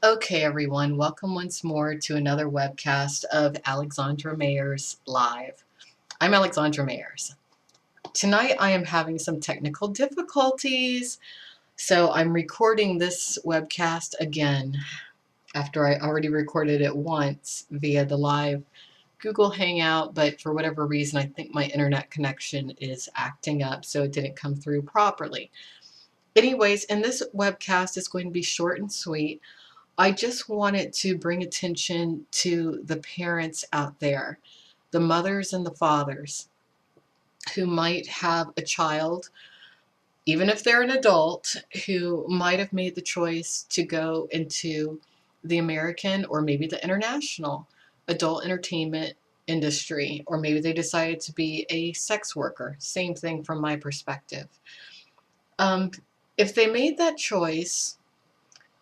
Okay, everyone, welcome once more to another webcast of Alexandra Mayers Live. I'm Alexandra Mayers. Tonight I am having some technical difficulties, so I'm recording this webcast again after I already recorded it once via the live Google Hangout, but for whatever reason I think my internet connection is acting up, so it didn't come through properly. Anyways, and this webcast is going to be short and sweet. I just wanted to bring attention to the parents out there, the mothers and the fathers who might have a child, even if they're an adult, who might have made the choice to go into the American or maybe the international adult entertainment industry, or maybe they decided to be a sex worker. Same thing from my perspective. Um, if they made that choice,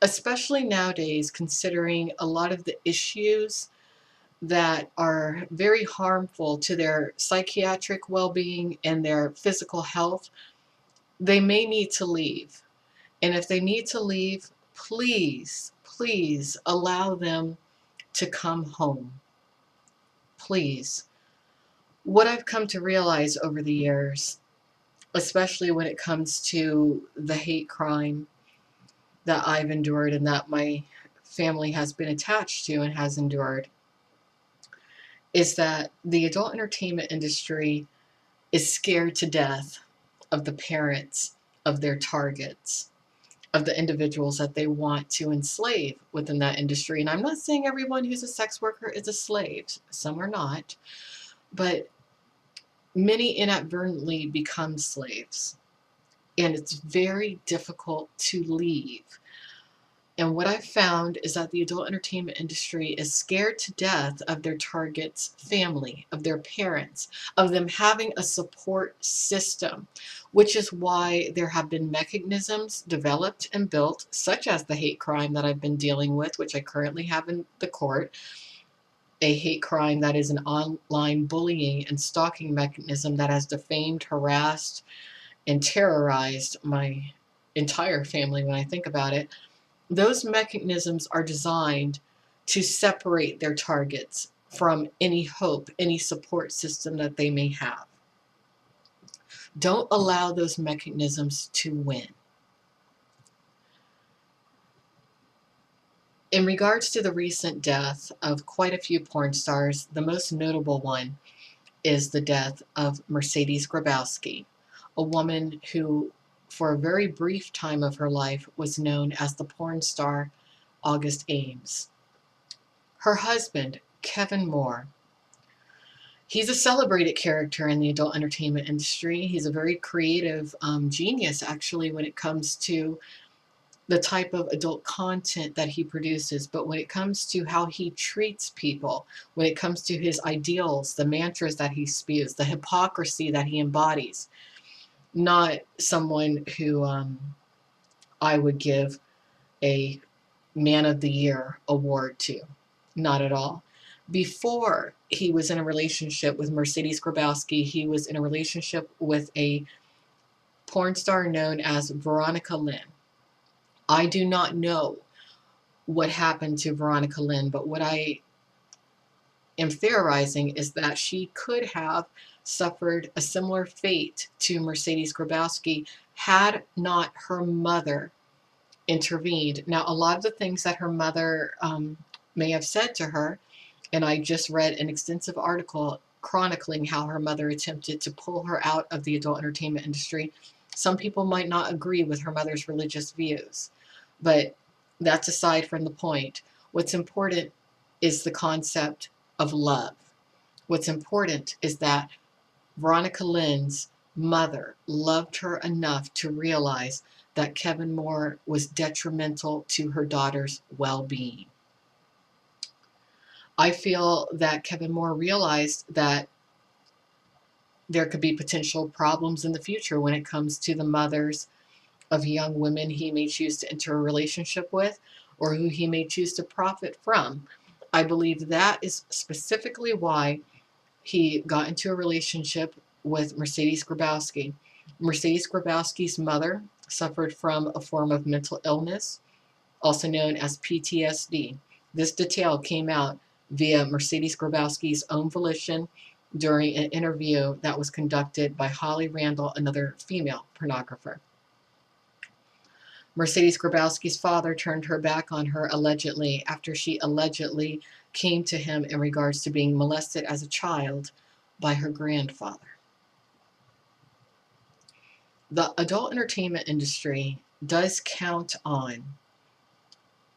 especially nowadays, considering a lot of the issues that are very harmful to their psychiatric well-being and their physical health, they may need to leave. And if they need to leave, please, please allow them to come home. Please. What I've come to realize over the years, especially when it comes to the hate crime that I've endured and that my family has been attached to and has endured, is that the adult entertainment industry is scared to death of the parents of their targets, of the individuals that they want to enslave within that industry. And I'm not saying everyone who's a sex worker is a slave, some are not, but many inadvertently become slaves. And it's very difficult to leave. And what I've found is that the adult entertainment industry is scared to death of their target's family, of their parents, of them having a support system, which is why there have been mechanisms developed and built, such as the hate crime that I've been dealing with, which I currently have in the court, a hate crime that is an online bullying and stalking mechanism that has defamed, harassed, and terrorized my entire family when I think about it. Those mechanisms are designed to separate their targets from any hope, any support system that they may have. Don't allow those mechanisms to win. In regards to the recent death of quite a few porn stars, the most notable one is the death of Mercedes Grabowski, a woman who, for a very brief time of her life, was known as the porn star August Ames. Her husband, Kevin Moore, he's a celebrated character in the adult entertainment industry. He's a very creative genius, actually, when it comes to the type of adult content that he produces. But when it comes to how he treats people, when it comes to his ideals, the mantras that he spews, the hypocrisy that he embodies, not someone who I would give a Man of the Year award to. Not at all. Before he was in a relationship with Mercedes Grabowski, he was in a relationship with a porn star known as Veronica Lynn. I do not know what happened to Veronica Lynn, but what I am theorizing is that she could have suffered a similar fate to Mercedes Grabowski had not her mother intervened. Now, a lot of the things that her mother may have said to her, and I just read an extensive article chronicling how her mother attempted to pull her out of the adult entertainment industry. Some people might not agree with her mother's religious views, but that's aside from the point. What's important is the concept of love. What's important is that Veronica Lynn's mother loved her enough to realize that Kevin Moore was detrimental to her daughter's well-being. I feel that Kevin Moore realized that there could be potential problems in the future when it comes to the mothers of young women he may choose to enter a relationship with or who he may choose to profit from. I believe that is specifically why he got into a relationship with Mercedes Grabowski. Mercedes Grabowski's mother suffered from a form of mental illness. also known as PTSD. This detail came out via Mercedes Grabowski's own volition during an interview that was conducted by Holly Randall, another female pornographer. Mercedes Grabowski's father turned her back on her allegedly after she allegedly came to him in regards to being molested as a child by her grandfather. The adult entertainment industry does count on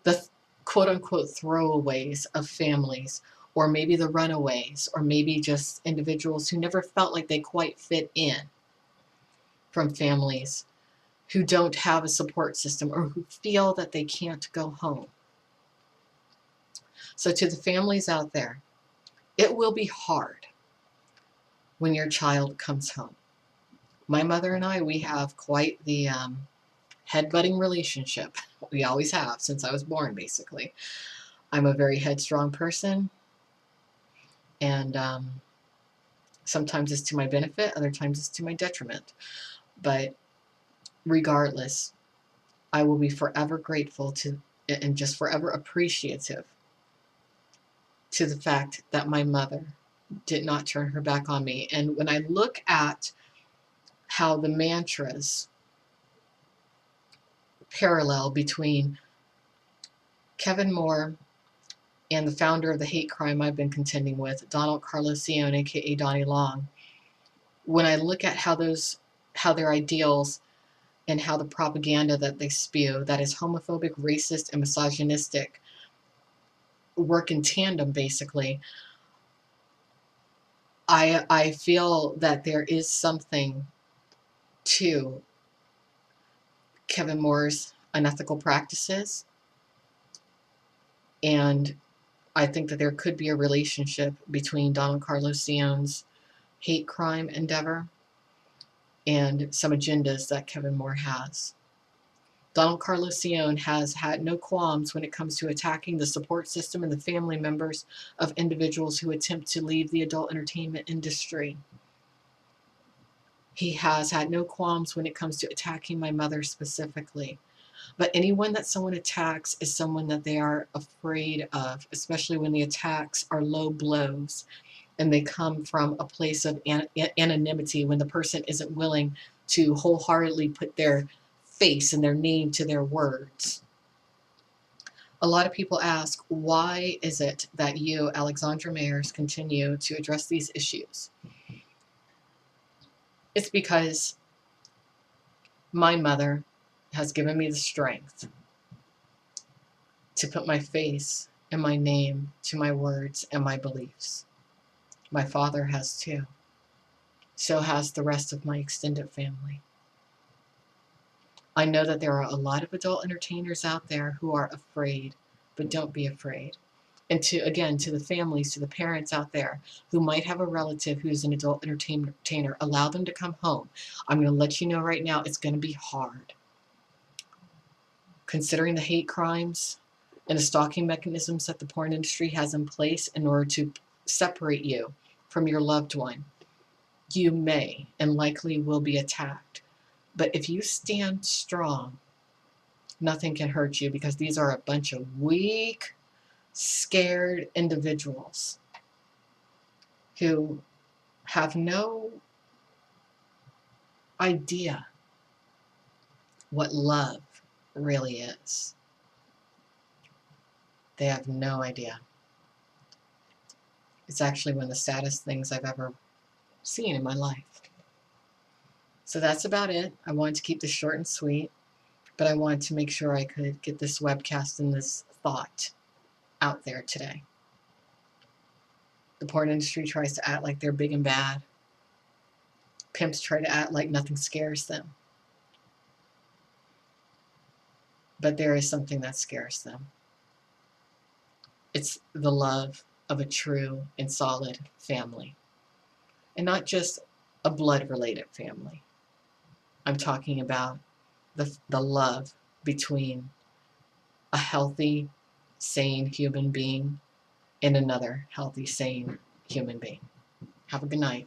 the quote-unquote throwaways of families, or maybe the runaways, or maybe just individuals who never felt like they quite fit in from families who don't have a support system or who feel that they can't go home. So to the families out there, it will be hard when your child comes home. My mother and I, we have quite the headbutting relationship. We always have since I was born, basically. I'm a very headstrong person, and sometimes it's to my benefit, other times it's to my detriment. But regardless, I will be forever grateful to and just forever appreciative to the fact that my mother did not turn her back on me. And when I look at how the mantras parallel between Kevin Moore and the founder of the hate crime I've been contending with, Donald Carlos-Sion, aka Donnie Long, when I look at how their ideals and how the propaganda that they spew, that is homophobic, racist, and misogynistic, work in tandem, basically, I feel that there is something to Kevin Moore's unethical practices, and I think that there could be a relationship between Donald Carlos-Sion's hate crime endeavor and some agendas that Kevin Moore has. Donald Carlos-Sion has had no qualms when it comes to attacking the support system and the family members of individuals who attempt to leave the adult entertainment industry. He has had no qualms when it comes to attacking my mother specifically. But anyone that someone attacks is someone that they are afraid of, especially when the attacks are low blows and they come from a place of anonymity, when the person isn't willing to wholeheartedly put their face and their name to their words. A lot of people ask, why is it that you, Alexandra Mayers, continue to address these issues? It's because my mother has given me the strength to put my face and my name to my words and my beliefs. My father has too. So has the rest of my extended family. I know that there are a lot of adult entertainers out there who are afraid, but don't be afraid. And to the families, to the parents out there who might have a relative who's an adult entertainer, allow them to come home. I'm going to let you know right now, it's going to be hard. Considering the hate crimes and the stalking mechanisms that the porn industry has in place in order to separate you from your loved one, you may and likely will be attacked. But if you stand strong, nothing can hurt you, because these are a bunch of weak, scared individuals who have no idea what love really is. They have no idea. It's actually one of the saddest things I've ever seen in my life. So that's about it. I wanted to keep this short and sweet, but I wanted to make sure I could get this webcast and this thought out there today. The porn industry tries to act like they're big and bad. Pimps try to act like nothing scares them. But there is something that scares them. It's the love of a true and solid family. And not just a blood-related family. I'm talking about the love between a healthy, sane human being and another healthy, sane human being. Have a good night.